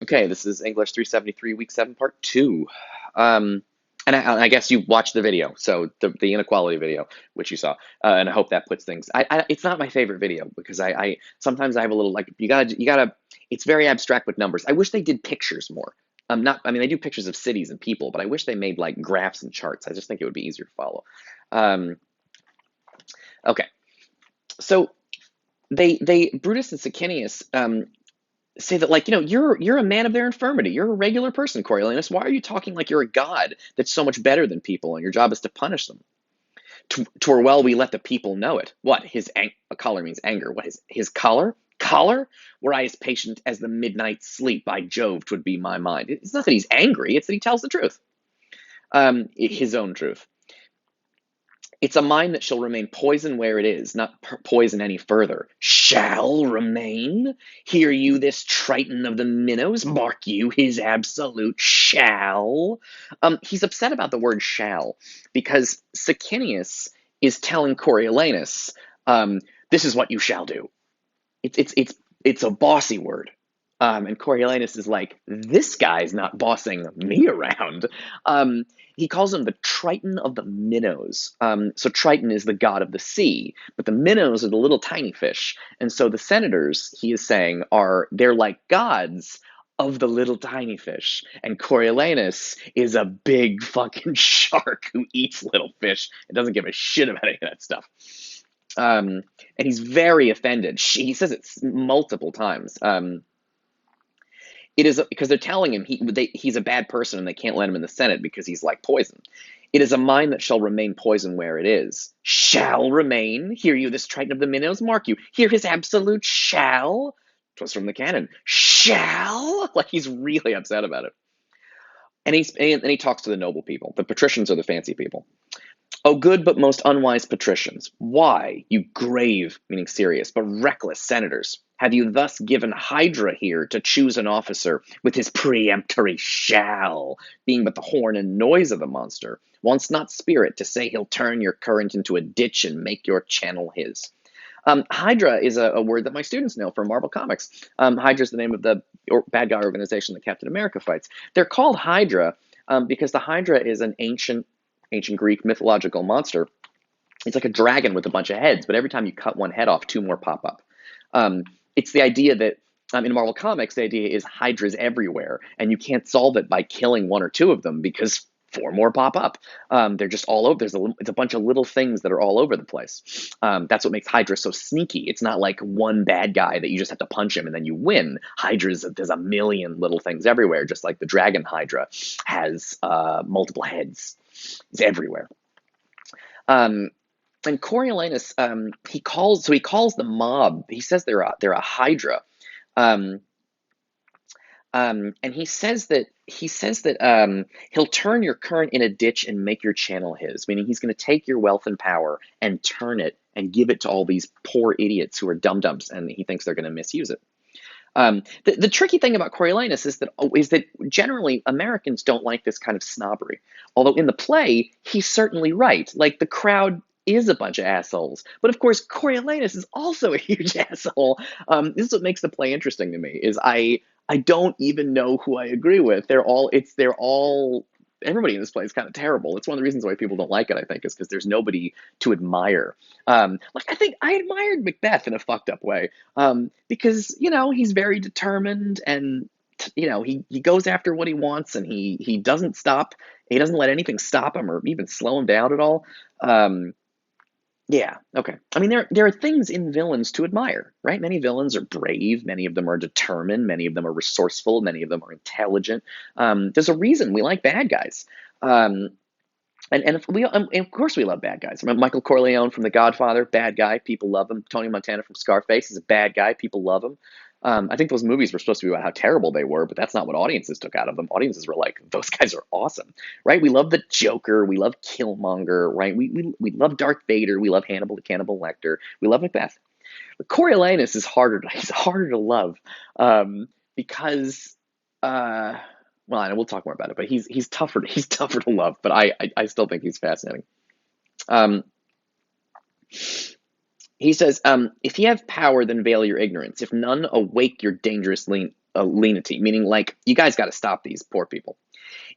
Okay, this is English 373, week 7, part 2. Um, and I guess you watched the video, so the inequality video, which you saw, and I hope that puts things. It's not my favorite video because I sometimes I have a little like you gotta. It's very abstract with numbers. I wish they did pictures more. Not. I mean, they do pictures of cities and people, but I wish they made like graphs and charts. I just think it would be easier to follow. Um, okay, so they Brutus and Sicinius say that like you're a man of their infirmity, you're a regular person, Coriolanus. Why are you talking like you're a god that's so much better than people and your job is to punish them? Twere well we let the people know it. What a color means anger. What is his color? Were I as patient as the midnight sleep, by Jove, 'twould be my mind. It's not that he's angry, it's that he tells the truth, his own truth. It's a mind that shall remain poison where it is, not poison any further. Shall remain? Hear you this Triton of the minnows? Mark you his absolute shall? He's upset about the word shall because Sicinius is telling Coriolanus, this is what you shall do. It's a bossy word. And Coriolanus is like, this guy's not bossing me around. Um, he calls him the Triton of the minnows. So Triton is the god of the sea, but the minnows are the little tiny fish. And so the senators, he is saying, they're like gods of the little tiny fish. And Coriolanus is a big fucking shark who eats little fish and doesn't give a shit about any of that stuff. And he's very offended. He says it multiple times. It is because they're telling him he's a bad person and they can't let him in the Senate because he's like poison. It is a mind that shall remain poison where it is. Shall remain. Hear you this Triton of the minnows? Mark you. Hear his absolute shall. 'Twas from the canon. Shall. Like he's really upset about it. And he talks to the noble people. The patricians are the fancy people. O good but most unwise patricians, why, you grave, meaning serious, but reckless senators, have you thus given Hydra here to choose an officer with his peremptory shall, being but the horn and noise of the monster, wants not spirit to say he'll turn your current into a ditch and make your channel his? Hydra is a word that my students know from Marvel Comics. Hydra is the name of the bad guy organization that Captain America fights. They're called Hydra because the Hydra is an ancient Greek mythological monster. It's like a dragon with a bunch of heads, but every time you cut one head off, two more pop up. It's the idea that in Marvel Comics, the idea is Hydra's everywhere, and you can't solve it by killing one or two of them because four more pop up. They're just all over. It's a bunch of little things that are all over the place. That's what makes Hydra so sneaky. It's not like one bad guy that you just have to punch him and then you win. There's a million little things everywhere, just like the Dragon Hydra has multiple heads. It's everywhere. Um, and Coriolanus, he calls the mob. He says they're a hydra, um, and he says that he'll turn your current in a ditch and make your channel his. Meaning he's going to take your wealth and power and turn it and give it to all these poor idiots who are dum dums, and he thinks they're going to misuse it. The tricky thing about Coriolanus is that generally Americans don't like this kind of snobbery. Although in the play, he's certainly right. Like the crowd is a bunch of assholes, but of course Coriolanus is also a huge asshole. This is what makes the play interesting to me. Is I don't even know who I agree with. They're all everybody in this play is kind of terrible. It's one of the reasons why people don't like it. I think is because there's nobody to admire. Like I think I admired Macbeth in a fucked up way because he's very determined and he goes after what he wants and he doesn't stop. He doesn't let anything stop him or even slow him down at all. Um, yeah, okay. I mean, there are things in villains to admire, right? Many villains are brave, many of them are determined, many of them are resourceful, many of them are intelligent. There's a reason we like bad guys. Um, and if we, and of course, we love bad guys. Michael Corleone from The Godfather, bad guy, people love him. Tony Montana from Scarface is a bad guy, people love him. I think those movies were supposed to be about how terrible they were, but that's not what audiences took out of them. Audiences were like, those guys are awesome, right? We love the Joker, we love Killmonger, right? We love Darth Vader, we love Hannibal the Cannibal Lecter, we love Macbeth. But Coriolanus is harder. He's harder to love because. Well, I know we'll talk more about it, but he's tougher. He's tougher to love, but I still think he's fascinating. Um, he says, if ye have power, then veil your ignorance. If none, awake your dangerous lenity, meaning like, you guys got to stop these poor people.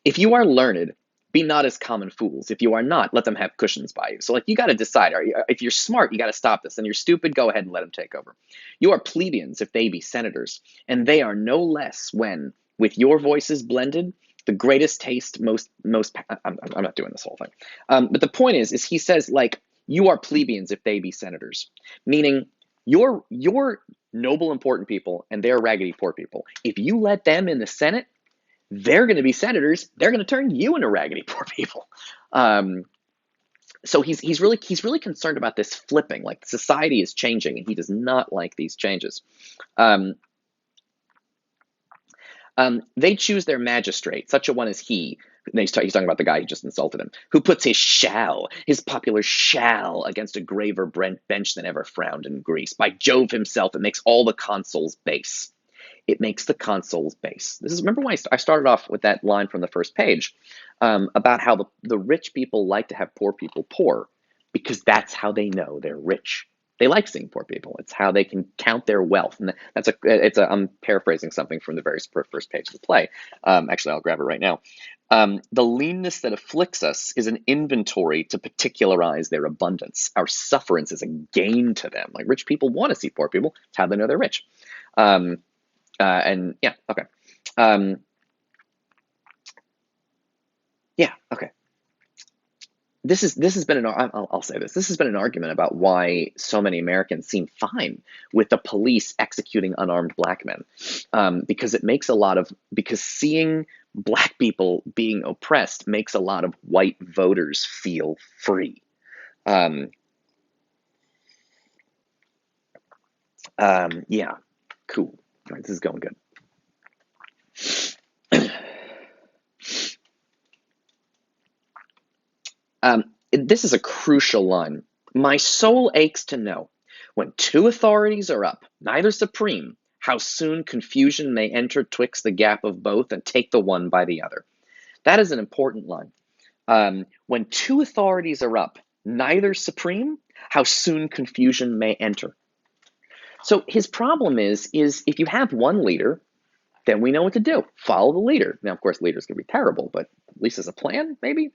If you are learned, be not as common fools. If you are not, let them have cushions by you. So like, you got to decide, if you're smart, you got to stop this, and you're stupid, go ahead and let them take over. You are plebeians if they be senators, and they are no less when, with your voices blended, the greatest taste, I'm not doing this whole thing. But the point is he says, like, you are plebeians if they be senators, meaning you're noble, important people, and they're raggedy, poor people. If you let them in the Senate, they're going to be senators. They're going to turn you into raggedy poor people. So he's really concerned about this flipping. Like, society is changing, and he does not like these changes. They choose their magistrate, such a one as he. He's talking about the guy who just insulted him, who puts his popular shall, against a graver bench than ever frowned in Greece. By Jove himself, it makes all the consuls base. It makes the consuls base. Remember when I started off with that line from the first page, about how the rich people like to have poor people poor, because that's how they know they're rich. They like seeing poor people. It's how they can count their wealth. And I'm paraphrasing something from the very first page of the play. Actually, I'll grab it right now. The leanness that afflicts us is an inventory to particularize their abundance. Our sufferance is a gain to them. Like, rich people want to see poor people. It's how they know they're rich. And yeah, okay. Yeah, okay. This has been I'll say this. This has been an argument about why so many Americans seem fine with the police executing unarmed black men, because seeing black people being oppressed makes a lot of white voters feel free. Yeah, cool. All right, this is going good. This is a crucial line. My soul aches to know, when two authorities are up, neither supreme, how soon confusion may enter twixt the gap of both and take the one by the other. That is an important line. When two authorities are up, neither supreme, how soon confusion may enter. So his problem is if you have one leader, then we know what to do. Follow the leader. Now, of course, leaders can be terrible, but at least as a plan, maybe.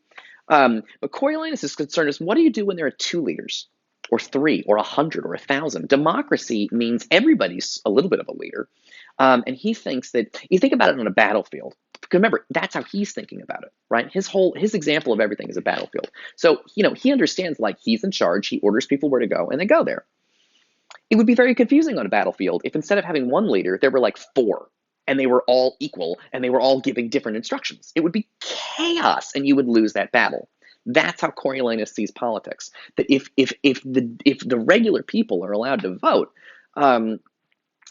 But Coriolanus' concern is, what do you do when there are two leaders, or three, or 100, or 1,000? Democracy means everybody's a little bit of a leader. And he thinks that, you think about it on a battlefield. Remember, that's how he's thinking about it, right? His example of everything is a battlefield. So, he understands, like, he's in charge, he orders people where to go, and they go there. It would be very confusing on a battlefield if, instead of having one leader, there were like four, and they were all equal, and they were all giving different instructions. It would be chaos, and you would lose that battle. That's how Coriolanus sees politics. That if the regular people are allowed to vote,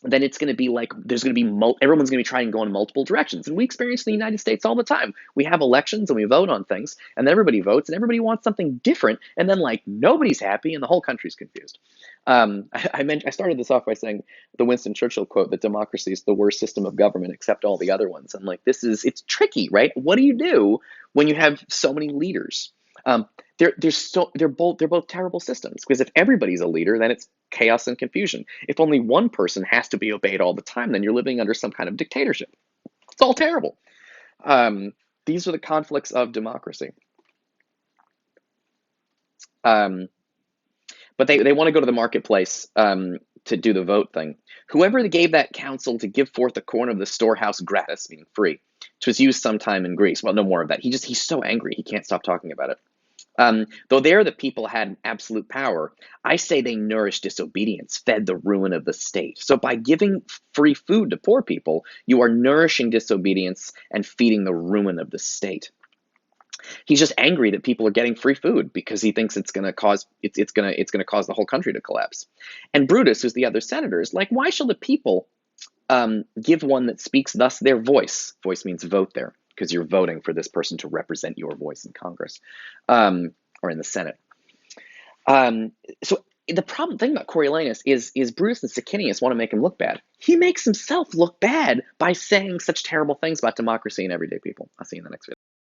then it's going to be like, everyone's going to be trying to go in multiple directions. And we experience in the United States all the time. We have elections and we vote on things, and then everybody votes and everybody wants something different, and then, like, nobody's happy and the whole country's confused. I started this off by saying the Winston Churchill quote that democracy is the worst system of government except all the other ones. And, like, it's tricky, right? What do you do when you have so many leaders? They're both terrible systems, because if everybody's a leader, then it's chaos and confusion. If only one person has to be obeyed all the time, then you're living under some kind of dictatorship. It's all terrible. These are the conflicts of democracy. But they want to go to the marketplace to do the vote thing. Whoever gave that counsel to give forth the corn of the storehouse gratis, meaning free, 'twas used sometime in Greece. Well, no more of that. He's so angry he can't stop talking about it. Though there the people had absolute power, I say they nourished disobedience, fed the ruin of the state. So by giving free food to poor people, you are nourishing disobedience and feeding the ruin of the state. He's just angry that people are getting free food, because he thinks it's going to cause the whole country to collapse. And Brutus, who's the other senator, is like, why shall the people give one that speaks thus their voice? Voice means vote there, because you're voting for this person to represent your voice in Congress, or in the Senate. So the thing about Coriolanus is Brutus and Sicinius want to make him look bad. He makes himself look bad by saying such terrible things about democracy and everyday people. I'll see you in the next video.